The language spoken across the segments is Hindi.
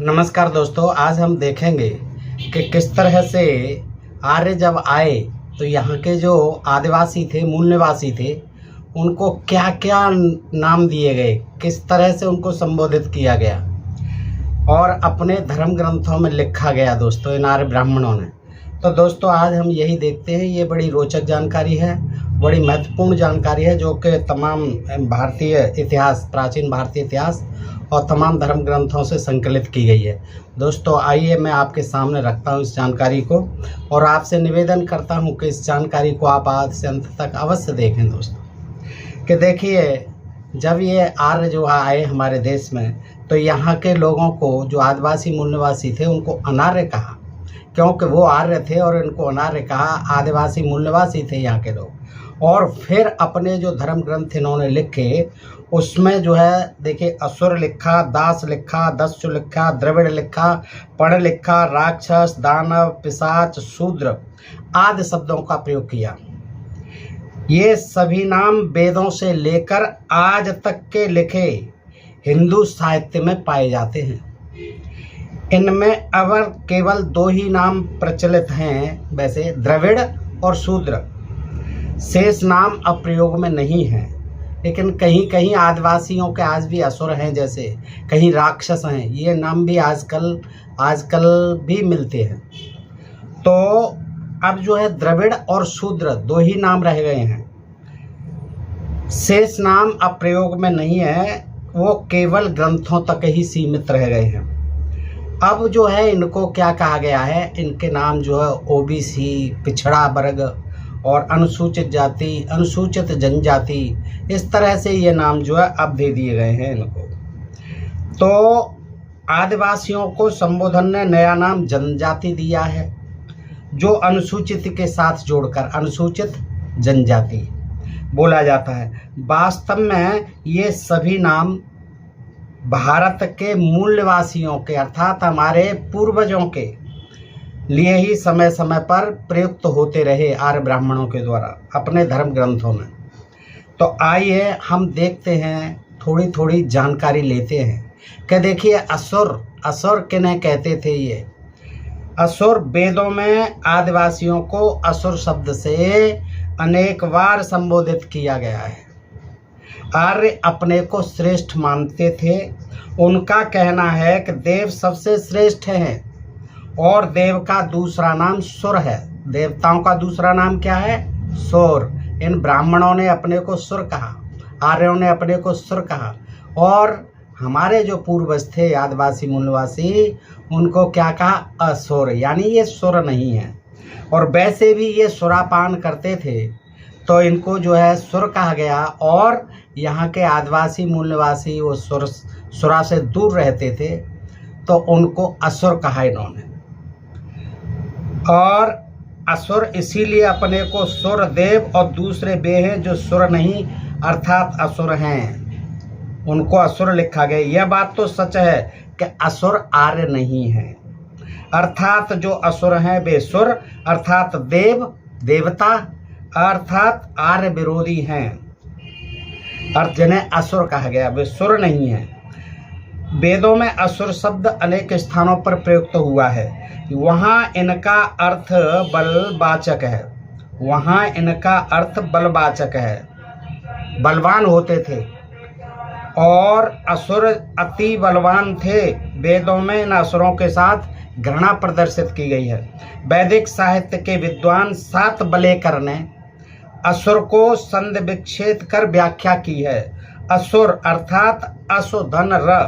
नमस्कार दोस्तों, आज हम देखेंगे कि किस तरह से आर्य जब आए तो यहाँ के जो आदिवासी थे, मूल निवासी थे, उनको क्या क्या नाम दिए गए, किस तरह से उनको संबोधित किया गया और अपने धर्म ग्रंथों में लिखा गया दोस्तों इन आर्य ब्राह्मणों ने। तो दोस्तों आज हम यही देखते हैं। ये बड़ी रोचक जानकारी है, बड़ी महत्वपूर्ण जानकारी है जो कि तमाम भारतीय इतिहास, प्राचीन भारतीय इतिहास और तमाम धर्म ग्रंथों से संकलित की गई है। दोस्तों आइए मैं आपके सामने रखता हूँ इस जानकारी को और आपसे निवेदन करता हूँ कि इस जानकारी को आप आदि से अंत तक अवश्य देखें दोस्तों। कि देखिए, जब ये आर्य जो आए हमारे देश में तो यहाँ के लोगों को, जो आदिवासी मूल निवासी थे, उनको अनार्य कहा, क्योंकि वो आर्य थे और इनको अनार्य कहा। आदिवासी मूल निवासी थे यहाँ के लोग। और फिर अपने जो धर्म ग्रंथ इन्होंने लिखे उसमें जो है देखिए, असुर लिखा, दास लिखा, दस्यु लिखा, द्रविड़ लिखा, पढ़ लिखा, राक्षस, दानव, पिशाच, शूद्र आदि शब्दों का प्रयोग किया। ये सभी नाम वेदों से लेकर आज तक के लिखे हिंदू साहित्य में पाए जाते हैं। इनमें अब केवल दो ही नाम प्रचलित हैं, वैसे द्रविड़ और शूद्र। शेष नाम अब प्रयोग में नहीं हैं, लेकिन कहीं कहीं आदिवासियों के आज भी असुर हैं, जैसे कहीं राक्षस हैं, ये नाम भी आजकल भी मिलते हैं। तो अब जो है द्रविड़ और शूद्र दो ही नाम रह गए हैं। शेष नाम अब प्रयोग में नहीं है, वो केवल ग्रंथों तक ही सीमित रह गए हैं। अब जो है इनको क्या कहा गया है, इनके नाम जो है ओबीसी, पिछड़ा वर्ग और अनुसूचित जाति, अनुसूचित जनजाति, इस तरह से ये नाम जो है अब दे दिए गए हैं इनको। तो आदिवासियों को संबोधन ने नया नाम जनजाति दिया है, जो अनुसूचित के साथ जोड़कर अनुसूचित जनजाति बोला जाता है। वास्तव में ये सभी नाम भारत के मूल निवासियों के, अर्थात हमारे पूर्वजों के लिए ही समय समय पर प्रयुक्त होते रहे आर्य ब्राह्मणों के द्वारा अपने धर्म ग्रंथों में। तो आइए हम देखते हैं, थोड़ी थोड़ी जानकारी लेते हैं कि देखिए असुर किन्हें कहते थे। ये असुर वेदों में आदिवासियों को असुर शब्द से अनेक बार संबोधित किया गया है। आर्य अपने को श्रेष्ठ मानते थे। उनका कहना है कि देव सबसे श्रेष्ठ हैं और देव का दूसरा नाम सुर है। देवताओं का दूसरा नाम क्या है? सुर। इन ब्राह्मणों ने अपने को सुर कहा, आर्यों ने अपने को सुर कहा। और हमारे जो पूर्वज थे आदिवासी मूल निवासी, उनको क्या कहा? असुर। यानी ये सुर नहीं है। और वैसे भी ये सुरापान करते थे तो इनको जो है सुर कहा गया। और यहाँ के आदिवासी मूल निवासी वो सुरा से दूर रहते थे तो उनको असुर कहा इन्होंने। और असुर इसीलिए अपने को सुर देव, और दूसरे वे हैं जो सुर नहीं अर्थात असुर हैं, उनको असुर लिखा गया। यह बात तो सच है कि असुर आर्य नहीं है, अर्थात जो असुर हैं वे सुर अर्थात देव, देवता अर्थात आर्य विरोधी हैं, और जिन्हें असुर कहा गया वे सुर नहीं है। वेदों में असुर शब्द अनेक स्थानों पर प्रयुक्त हुआ है। वहाँ इनका अर्थ बलवाचक है, वहाँ इनका अर्थ बलवाचक है, बलवान होते थे। और असुर अति बलवान थे। वेदों में इन असुरों के साथ घृणा प्रदर्शित की गई है। वैदिक साहित्य के विद्वान सात बलेकर ने असुर को संधि विच्छेद कर व्याख्या की है। असुर अर्थात असु धन र,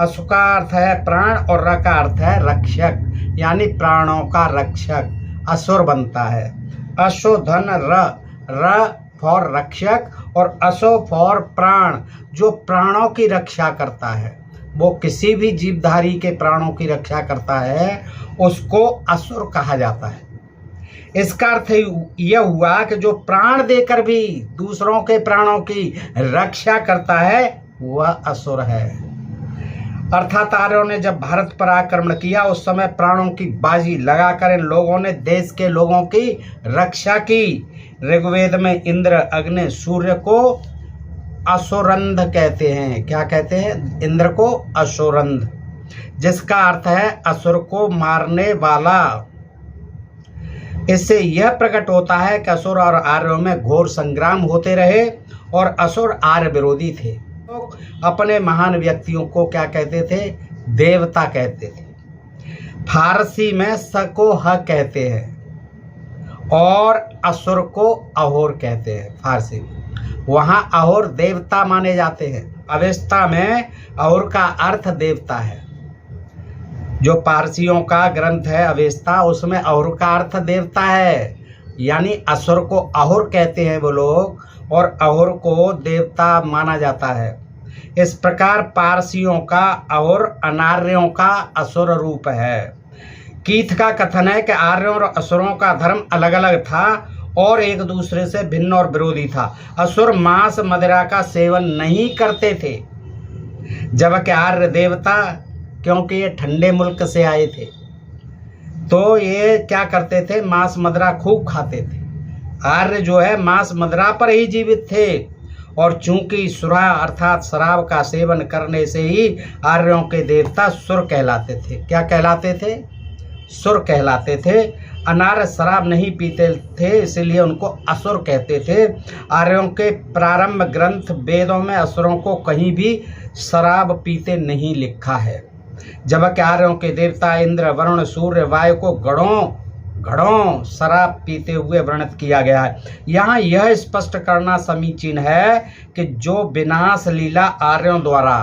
असु का अर्थ है प्राण और र का अर्थ है रक्षक, यानी प्राणों का रक्षक असुर बनता है। असु धन र, र फॉर रक्षक और असो फॉर प्राण, जो प्राणों की रक्षा करता है, वो किसी भी जीवधारी के प्राणों की रक्षा करता है, उसको असुर कहा जाता है। इसका अर्थ यह हुआ कि जो प्राण देकर भी दूसरों के प्राणों की रक्षा करता है वह असुर है। अर्थात आर्यों ने जब भारत पर आक्रमण किया उस समय प्राणों की बाजी लगाकर इन लोगों ने देश के लोगों की रक्षा की। ऋग्वेद में इंद्र, अग्नि, सूर्य को असुरंध कहते हैं। क्या कहते हैं? इंद्र को असुरंध। जिसका अर्थ है असुर को मारने वाला। इससे यह प्रकट होता है कि असुर और आर्यों में घोर संग्राम होते रहे और असुर आर्य विरोधी थे। लोग अपने महान व्यक्तियों को क्या कहते थे? देवता कहते थे। फारसी में स को ह कहते हैं और असुर को अहोर कहते हैं। फारसी में वहाँ अहोर देवता माने जाते हैं। अवेस्ता में अहोर का अर्थ देवता है। जो पारसियों का ग्रंथ है अवेस्ता, उसमें अहोर का अर्थ देवता है, यानी असुर को अहोर कहते हैं वो लोग, और अहोर को देवता माना जाता है। इस प्रकार पारसियों का अहोर अनार्यों का असुर रूप है। कीथ का कथन है कि आर्यों और असुरों का धर्म अलग अलग था और एक दूसरे से भिन्न और विरोधी था। असुर मांस मदिरा का सेवन नहीं करते थे, जबकि आर्य देवता, क्योंकि ये ठंडे मुल्क से आए थे तो ये क्या करते थे? मांस मदिरा खूब खाते थे। आर्य जो है मांस मदिरा पर ही जीवित थे, और चूंकि सुरा अर्थात शराब का सेवन करने से ही आर्यों के देवता सुर कहलाते थे। क्या कहलाते थे? सुर कहलाते थे। अनार्य शराब नहीं पीते थे, इसलिए उनको असुर कहते थे। आर्यों के प्रारंभ ग्रंथ वेदों में असुरों को कहीं भी शराब पीते नहीं लिखा है, जबकि आर्यों के देवता इंद्र, वरुण, सूर्य, वायु को घड़ों शराब पीते हुए वर्णित किया गया है। यहाँ यह स्पष्ट करना समीचीन है कि जो विनाश लीला आर्यों द्वारा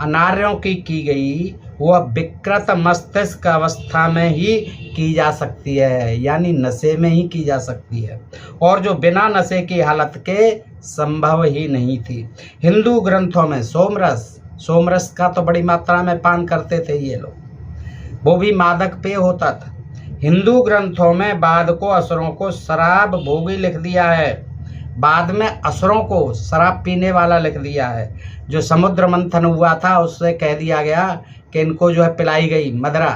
अनार्यों की गई वह विकृत मस्तिष्क अवस्था में ही की जा सकती है, यानी नशे में ही की जा सकती है, और जो बिना नशे की हालत के संभव ही नहीं थी। हिंदू ग्रंथों में सोमरस का तो बड़ी मात्रा में पान करते थे ये लोग, वो भी मादक पेय होता था। हिंदू ग्रंथों में बाद को असुरों को शराब भोगी लिख दिया है, बाद में असुरों को शराब पीने वाला लिख दिया है। जो समुद्र मंथन हुआ था उससे कह दिया गया कि इनको जो है पिलाई गई मदिरा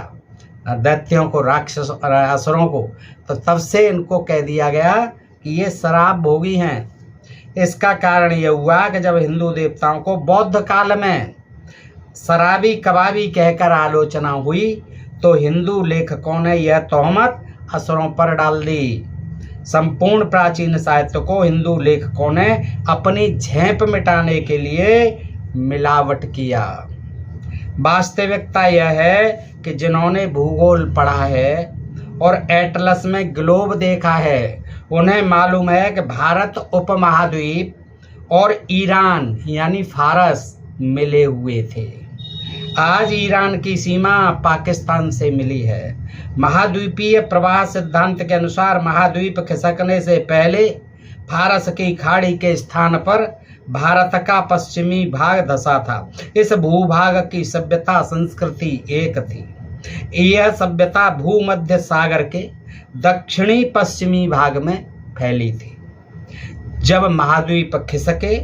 दैत्यों को, राक्षस असुरों को, तो तब से इनको कह दिया गया कि ये शराब भोगी हैं। इसका कारण यह हुआ कि जब हिंदू देवताओं को बौद्ध काल में शराबी कबाबी कहकर आलोचना हुई तो हिंदू लेखकों ने यह तोहमत असुरों पर डाल दी। संपूर्ण प्राचीन साहित्य को हिंदू लेखकों ने अपनी झेप मिटाने के लिए मिलावट किया। वास्तविकता यह है कि जिन्होंने भूगोल पढ़ा है और एटलस में ग्लोब देखा है, उन्हें मालूम है कि भारत उपमहाद्वीप और ईरान यानी फारस मिले हुए थे। आज ईरान की सीमा पाकिस्तान से मिली है। महाद्वीपीय प्रवाह सिद्धांत के अनुसार महाद्वीप खिसकने से पहले फारस की खाड़ी के स्थान पर भारत का पश्चिमी भाग धसा था। इस भूभाग की सभ्यता संस्कृति एक थी। यह सभ्यता भूमध्य सागर के दक्षिणी पश्चिमी भाग में फैली थी। जब महाद्वीप खिसके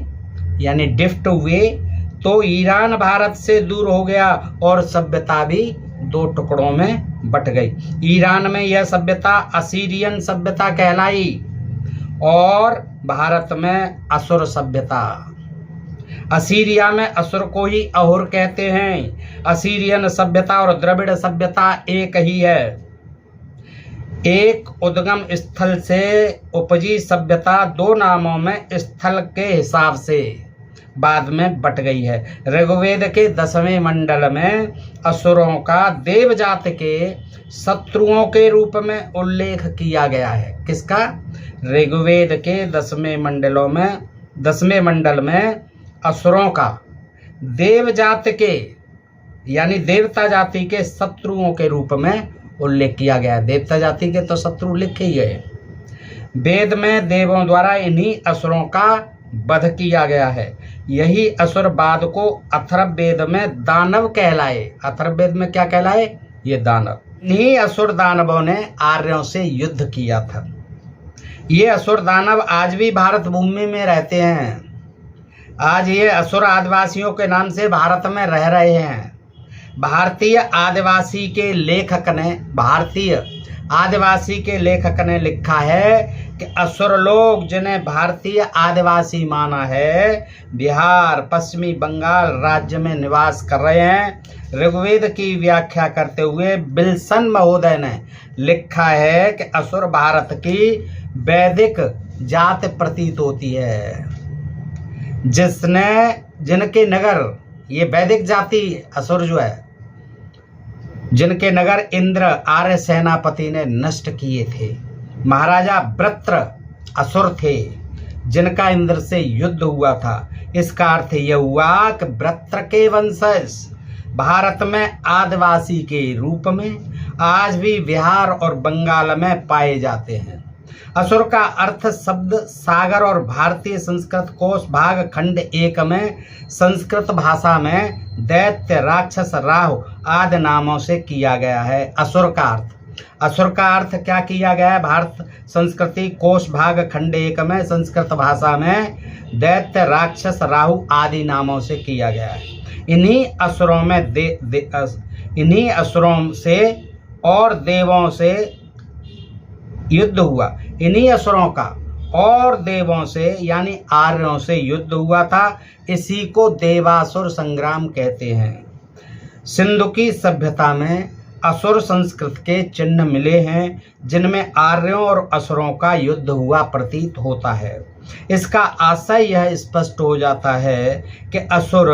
यानी डिफ्ट हुए तो ईरान भारत से दूर हो गया और सभ्यता भी दो टुकड़ों में बट गई। ईरान में यह सभ्यता असीरियन सभ्यता कहलाई और भारत में असुर सभ्यता। असीरिया में असुर को ही अहुर कहते हैं। असीरियन सभ्यता और द्रविड़ सभ्यता एक ही है। एक उद्गम स्थल से उपजी सभ्यता दो नामों में स्थल के हिसाब से बाद में बट गई है। ऋग्वेद के 10वें मंडल में असुरों का देव जाति के शत्रुओं के रूप में उल्लेख किया गया है। किसका? ऋग्वेद के 10वें मंडल में असुरों का देव जाति के यानी देवता जाति के शत्रुओं के रूप में उल्लेख किया गया है। देवता जाति के तो शत्रु लिखे ही गए। वेद में देवों द्वारा इन्हीं असुरों का वध किया गया है। यही असुर बाद को अथर्ववेद में दानव कहलाए। अथर्ववेद में क्या कहलाए? ये दानव। इन्हीं असुर दानवों ने आर्यों से युद्ध किया था। ये असुर दानव आज भी भारत भूमि में रहते हैं। आज ये असुर आदिवासियों के नाम से भारत में रह रहे हैं। भारतीय आदिवासी के लेखक ने लिखा है कि असुर लोग जिन्हें भारतीय आदिवासी माना है, बिहार पश्चिमी बंगाल राज्य में निवास कर रहे हैं। ऋग्वेद की व्याख्या करते हुए विल्सन महोदय ने लिखा है कि असुर भारत की वैदिक जाति प्रतीत होती है, जिनके नगर, ये वैदिक जाति असुर जो है, जिनके नगर इंद्र आर्य सेनापति ने नष्ट किए थे। महाराजा वृत्र असुर थे जिनका इंद्र से युद्ध हुआ था। इसका अर्थ यह हुआ कि वृत्र के वंशज भारत में आदिवासी के रूप में आज भी बिहार और बंगाल में पाए जाते हैं। असुर का अर्थ शब्द सागर और भारतीय संस्कृत कोश भाग खंड 1 में संस्कृत भाषा में दैत्य, राक्षस, राहु आदि नामों से किया गया है। असुर का अर्थ क्या किया गया है? भारत संस्कृति कोश भाग खंड 1 में संस्कृत भाषा में दैत्य, राक्षस, राहु आदि नामों से किया गया है। इन्हीं असुरों से और देवों से युद्ध हुआ। इन्हीं असुरों का और देवों से यानी आर्यों से युद्ध हुआ था। इसी को देवासुर संग्राम कहते हैं। सिंधु की सभ्यता में असुर संस्कृत के चिन्ह मिले हैं, जिनमें आर्यों और असुरों का युद्ध हुआ प्रतीत होता है। इसका आशय यह स्पष्ट हो जाता है कि असुर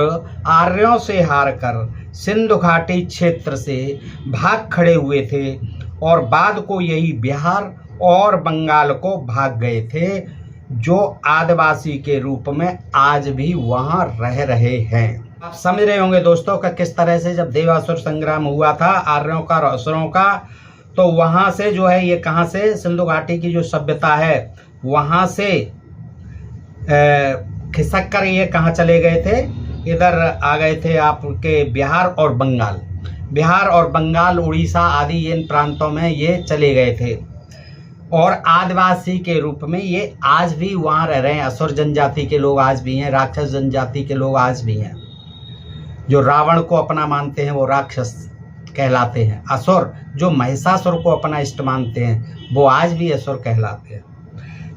आर्यों से हारकर सिंधु घाटी क्षेत्र से भाग खड़े हुए थे और बाद को यही बिहार और बंगाल को भाग गए थे, जो आदिवासी के रूप में आज भी वहां रह रहे हैं। आप समझ रहे होंगे दोस्तों कि किस तरह से जब देवासुर संग्राम हुआ था आर्यों का और असुरों का, तो वहां से जो है, ये कहां से, सिंधु घाटी की जो सभ्यता है वहां से खिसक कर ये कहाँ चले गए थे, इधर आ गए थे आपके बिहार और बंगाल, उड़ीसा आदि इन प्रांतों में ये चले गए थे और आदिवासी के रूप में ये आज भी वहाँ रह रहे हैं। असुर जनजाति के लोग आज भी हैं, राक्षस जनजाति के लोग आज भी हैं। जो रावण को अपना मानते हैं वो राक्षस कहलाते हैं। असुर जो महिषासुर को अपना इष्ट मानते हैं वो आज भी असुर कहलाते हैं।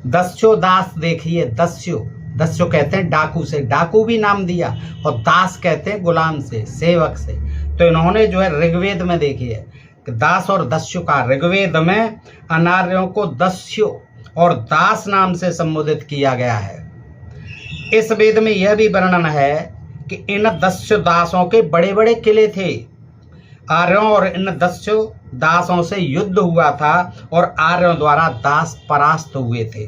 दस्यु दास देखिए, दस्यु कहते हैं डाकू से, डाकू भी नाम दिया, और दास कहते हैं गुलाम से, सेवक से। तो इन्होंने जो है ऋग्वेद में देखिए दास और दस्यु का, ऋग्वेद में अनार्यों को दस्यु और दास नाम से संबोधित किया गया है। इस वेद में यह भी वर्णन है कि इन दस्यु दासों के बड़े बड़े किले थे। आर्यों और इन दस्यु दासों से युद्ध हुआ था और आर्यों द्वारा दास परास्त हुए थे।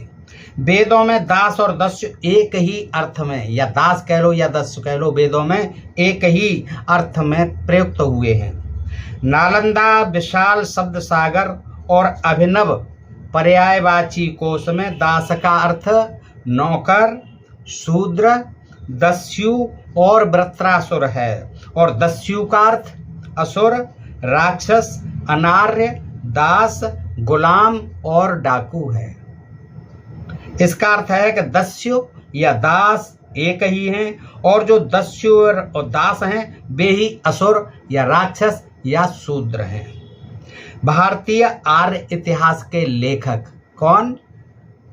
वेदों में दास और दस्यु एक ही अर्थ में, या दास कह लो या दस्यु कह लो, वेदों में एक ही अर्थ में प्रयुक्त हुए हैं। नालंदा विशाल शब्द सागर और अभिनव पर्यायवाची कोश में दास का अर्थ नौकर, शूद्र, दस्यु और वृत्रासुर है, और दस्यु का अर्थ असुर, राक्षस, अनार्य, दास, गुलाम और डाकू है। इसका अर्थ है कि दस्यु या दास एक ही हैं, और जो दस्यु और दास हैं वे ही असुर या राक्षस या शूद्र हैं। भारतीय आर्य इतिहास के लेखक कौन?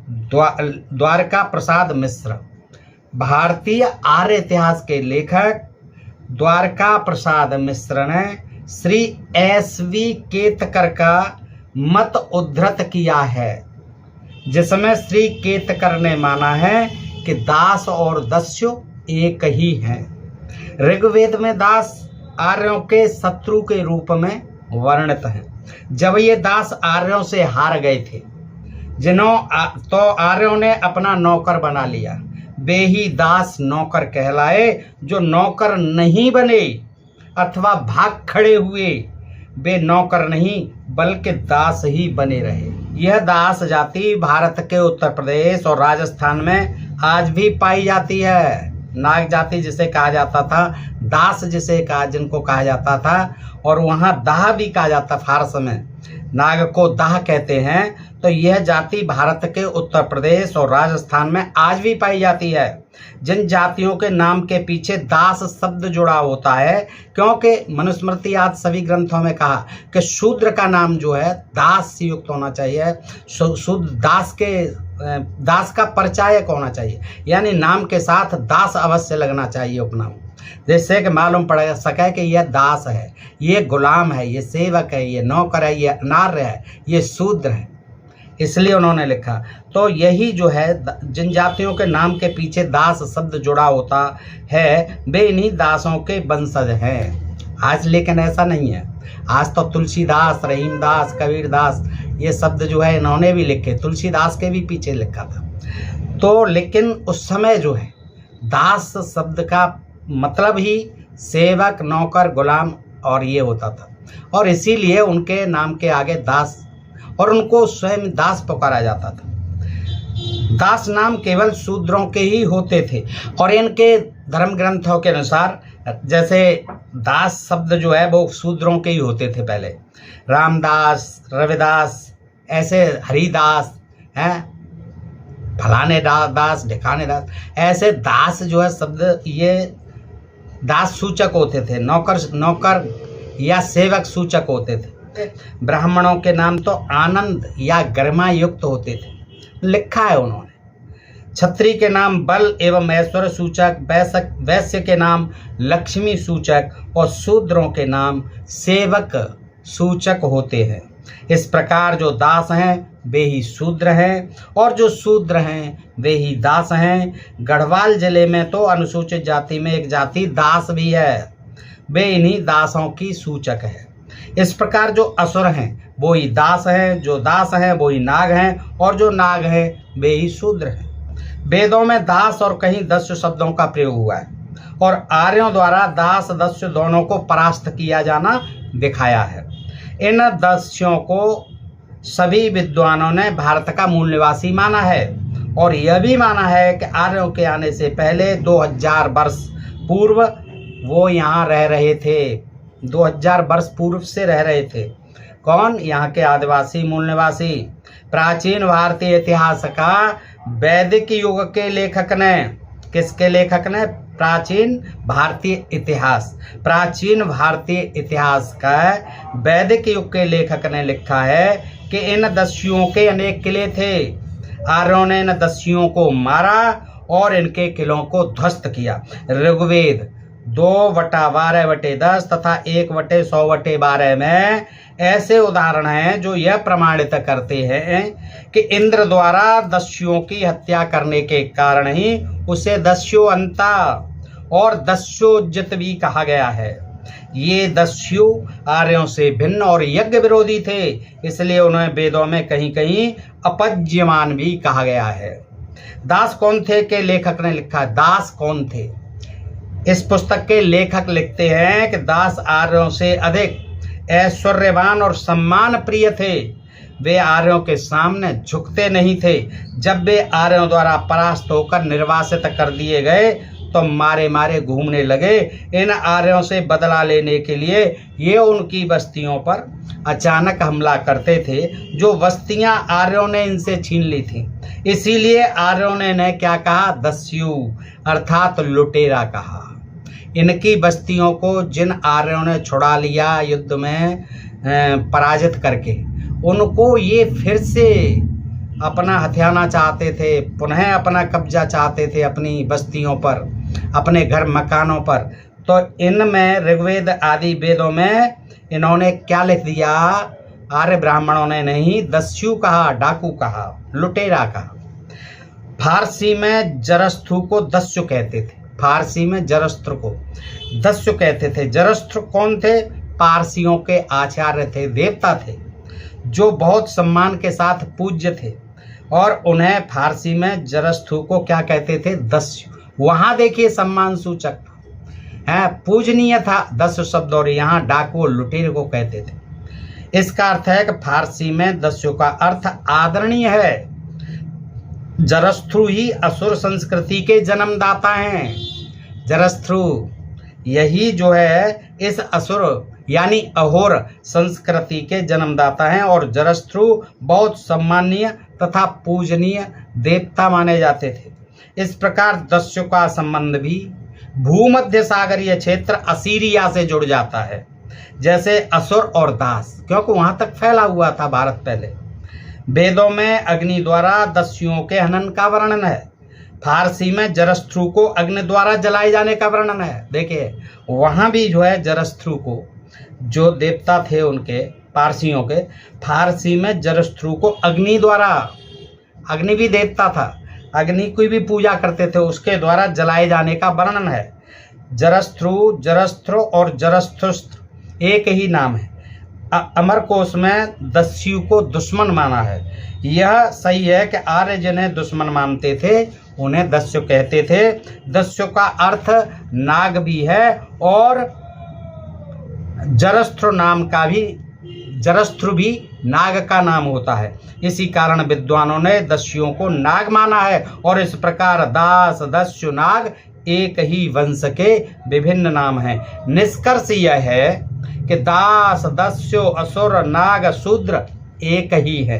द्वारका प्रसाद मिश्र। भारतीय आर्य इतिहास के लेखक द्वारका प्रसाद मिश्र ने श्री एस.वी. केतकर का मत उद्धृत किया है, जिसमें श्री केतकर ने माना है कि दास और दस्यु एक ही हैं। ऋग्वेद में दास आर्यों के शत्रु के रूप में वर्णित हैं। जब ये दास आर्यों से हार गए थे, तो आर्यों ने अपना नौकर बना लिया। वे ही दास नौकर कहलाए। जो नौकर नहीं बने अथवा भाग खड़े हुए, वे नौकर नहीं बल्कि दास ही बने रहे। यह दास जाति भारत के उत्तर प्रदेश और राजस्थान में आज भी पाई जाती है। नाग जाति जिसे कहा जाता था, दास जिनको कहा जाता था, और वहाँ दाह भी कहा जाता फारस में, नाग को दाह कहते हैं। तो यह जाति भारत के उत्तर प्रदेश और राजस्थान में आज भी पाई जाती है। जिन जातियों के नाम के पीछे दास शब्द जुड़ा होता है, क्योंकि मनुस्मृति आदि सभी ग्रंथों में कहा कि शूद्र का नाम जो है दास से युक्त होना चाहिए, शुद्ध दास का परिचायक होना चाहिए, यानी नाम के साथ दास अवश्य लगना चाहिए उपनाम, जिससे कि मालूम पड़ सके कि यह दास है, ये गुलाम है, ये सेवक है, ये नौकर है, ये अनार्य है, ये शूद्र है, इसलिए उन्होंने लिखा। तो यही जो है जिन जातियों के नाम के पीछे दास शब्द जुड़ा होता है, वे इन्हीं दासों के वंशज हैं। आज लेकिन ऐसा नहीं है। आज तो तुलसीदास, रहीमदास, कबीरदास, ये शब्द जो है इन्होंने भी लिखे, तुलसीदास के भी पीछे लिखा था। तो लेकिन उस समय जो है दास शब्द का मतलब ही सेवक, नौकर, गुलाम और ये होता था, और इसीलिए उनके नाम के आगे दास, और उनको स्वयं दास पुकारा जाता था। दास नाम केवल शूद्रों के ही होते थे, और इनके धर्म ग्रंथों के अनुसार जैसे दास शब्द जो है वो शूद्रों के ही होते थे पहले। रामदास, रविदास, ऐसे हरिदास हैं, फलाने दास, ढिकाने दास, ऐसे दास जो है शब्द ये दास सूचक होते थे, नौकर या सेवक सूचक होते थे। ब्राह्मणों के नाम तो आनंद या गरिमा युक्त होते थे, लिखा है उन्होंने। क्षत्रिय के नाम बल एवं ऐश्वर्य सूचक, वैश्य के नाम लक्ष्मी सूचक, और शूद्रों के नाम सेवक सूचक होते हैं। इस प्रकार जो दास हैं वे ही शूद्र हैं, और जो शूद्र हैं वे ही दास हैं। गढ़वाल जिले में तो अनुसूचित जाति में एक जाति दास भी है, वे इन्हीं दासों की सूचक है। इस प्रकार जो असुर हैं वो ही दास हैं, जो दास हैं वो ही नाग हैं, और जो नाग हैं वे ही शूद्र हैं। वेदों में दास और कहीं दस्यु शब्दों का प्रयोग हुआ है, और आर्यों द्वारा दास दस्यु दोनों को परास्त किया जाना दिखाया है। इन दस्युओं को सभी विद्वानों ने भारत का मूल निवासी माना है, और यह भी माना है कि आर्यों के आने से पहले 2000 वर्ष पूर्व वो यहाँ रह रहे थे। 2000 वर्ष पूर्व से रह रहे थे। कौन? यहाँ के आदिवासी मूल निवासी। प्राचीन भारतीय इतिहास का वैदिक युग के लेखक ने, किसके लेखक ने? प्राचीन भारतीय इतिहास का वैदिक युग के लेखक ने लिखा है कि इन दस्युओं के अनेक किले थे। आर्यों ने इन दस्युओं को मारा और इनके किलों को ध्वस्त किया। ऋग्वेद 2/12/10 तथा 1/100/12 में ऐसे उदाहरण हैं जो यह प्रमाणित करते हैं कि इंद्र द्वारा दस्युओं की हत्या करने के कारण ही उसे दस्युअंता और दस्योज्जित भी कहा गया है। ये दस्यु आर्यों से भिन्न और यज्ञ विरोधी थे, इसलिए उन्हें वेदों में कहीं कहीं अपज्यमान भी कहा गया है। दास कौन थे के लेखक ने लिखा। दास कौन थे? इस पुस्तक के लेखक लिखते हैं कि दास आर्यों से अधिक ऐश्वर्यवान और सम्मान प्रिय थे। वे आर्यों के सामने झुकते नहीं थे। जब वे आर्यों द्वारा परास्त होकर निर्वासित कर दिए गए तो मारे मारे घूमने लगे। इन आर्यों से बदला लेने के लिए ये उनकी बस्तियों पर अचानक हमला करते थे, जो बस्तियां आर्यों ने इनसे छीन ली थी। इसीलिए आर्यों ने इन्हें क्या कहा? दस्यु अर्थात लुटेरा कहा। इनकी बस्तियों को जिन आर्यों ने छुड़ा लिया युद्ध में पराजित करके, उनको ये फिर से अपना हथियाना चाहते थे, पुनः अपना कब्जा चाहते थे अपनी बस्तियों पर, अपने घर मकानों पर। तो इनमें ऋग्वेद आदि वेदों में इन्होंने क्या लिख दिया? आर्य ब्राह्मणों ने नहीं दस्यु कहा, डाकू कहा, लुटेरा कहा। फारसी में जरस्थु को दस्यु कहते थे। फारसी में जरस्त्र को दस्यु कहते थे। जरस्त्र कौन थे? पारसियों के आचार्य थे, देवता थे, जो बहुत सम्मान के साथ पूज्य थे, और उन्हें फारसी में जरस्थु को क्या कहते थे? दस्यु। वहाँ देखिए सम्मान सूचक है, पूजनीय था दस्यु शब्द, और यहाँ डाकू लुटेरे को कहते थे। इसका अर्थ है कि फारसी में दस्यु का अर्थ आदरणीय है। जरस्थु ही असुर संस्कृति के जन्मदाता हैं। जरस्थ्रू, यही जो है इस असुर यानी अहोर संस्कृति के जन्मदाता हैं और जरस्थ्रू बहुत सम्माननीय तथा पूजनीय देवता माने जाते थे। इस प्रकार दस्यु का संबंध भी भूमध्य सागरीय क्षेत्र असीरिया से जुड़ जाता है, जैसे असुर और दास, क्योंकि वहां तक फैला हुआ था भारत पहले। वेदों में अग्नि द्वारा दस्युओं के हनन का वर्णन है। फारसी में जरस्थ्रू को अग्नि द्वारा जलाए जाने का वर्णन है। देखिए वहां भी जो है जरस्थ्रू को, जो देवता थे उनके पारसियों के, फारसी में जरस्थ्रू को अग्नि द्वारा, अग्नि भी देवता था, अग्नि की भी पूजा करते थे, उसके द्वारा जलाए जाने का वर्णन है। जरस्थ्रू, जरस्त्र और जरस्थुस्त्र एक ही नाम है। अमरकोश में दस्यु को दुश्मन माना है। यह सही है कि आर्य जिन्हें दुश्मन मानते थे उन्हें दस्यु कहते थे। दस्यु का अर्थ नाग भी है और जरस्त्र नाम का भी, जरस्त्र भी नाग का नाम होता है। इसी कारण विद्वानों ने दस्युओं को नाग माना है और इस प्रकार दास, दस्यु, नाग एक ही वंश के विभिन्न नाम हैं। निष्कर्ष यह है कि दास, दस्यु, असुर, नाग, शूद्र एक ही है।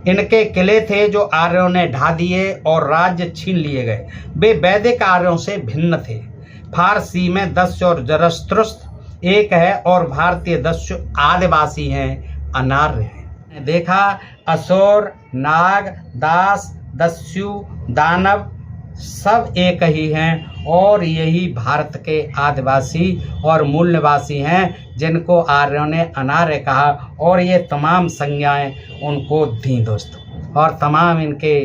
इनके किले थे जो आर्यों ने ढा दिए और राज्य छीन लिए गए। वे वैदिक आर्यों से भिन्न थे। फारसी में दस्यु और जरस्त्रुस्त एक है और भारतीय दस्यु आदिवासी हैं, अनार्य हैं। देखा, असुर, नाग, दास, दस्यु, दानव सब एक ही हैं और यही भारत के आदिवासी और मूल निवासी हैं, जिनको आर्यों ने अनार्य कहा और ये तमाम संज्ञाएं उनको दी दोस्तों। और तमाम इनके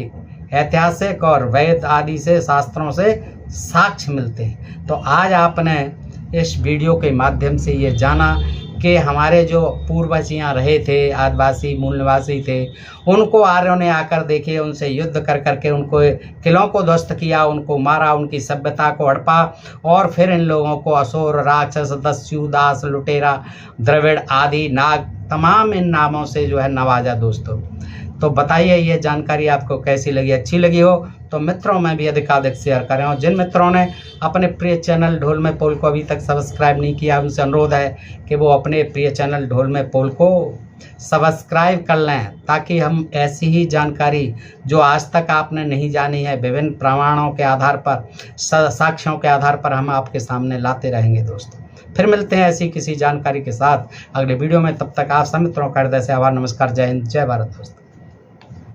ऐतिहासिक और वैद आदि से शास्त्रों से साक्ष्य मिलते हैं। तो आज आपने इस वीडियो के माध्यम से ये जाना कि हमारे जो पूर्वज यहाँ रहे थे, आदिवासी मूल निवासी थे, उनको आर्यों ने आकर देखे, उनसे युद्ध कर करके उनको किलों को ध्वस्त किया, उनको मारा, उनकी सभ्यता को हड़पा और फिर इन लोगों को असुर, राक्षस, दस्यु, दास, लुटेरा, द्रविड़ आदि, नाग, तमाम इन नामों से जो है नवाजा दोस्तों। तो बताइए ये जानकारी आपको कैसी लगी। अच्छी लगी हो तो मित्रों में भी अधिकाधिक शेयर करें और जिन मित्रों ने अपने प्रिय चैनल ढोल में पोल को अभी तक सब्सक्राइब नहीं किया, उनसे अनुरोध है कि वो अपने प्रिय चैनल ढोल में पोल को सब्सक्राइब कर लें, ताकि हम ऐसी ही जानकारी जो आज तक आपने नहीं जानी है, विभिन्न प्रमाणों के आधार पर, साक्ष्यों के आधार पर हम आपके सामने लाते रहेंगे दोस्तों। फिर मिलते हैं ऐसी किसी जानकारी के साथ अगले वीडियो में। तब तक आप सब मित्रों का हृदय से आभार, नमस्कार, जय हिंद, जय भारत दोस्तों।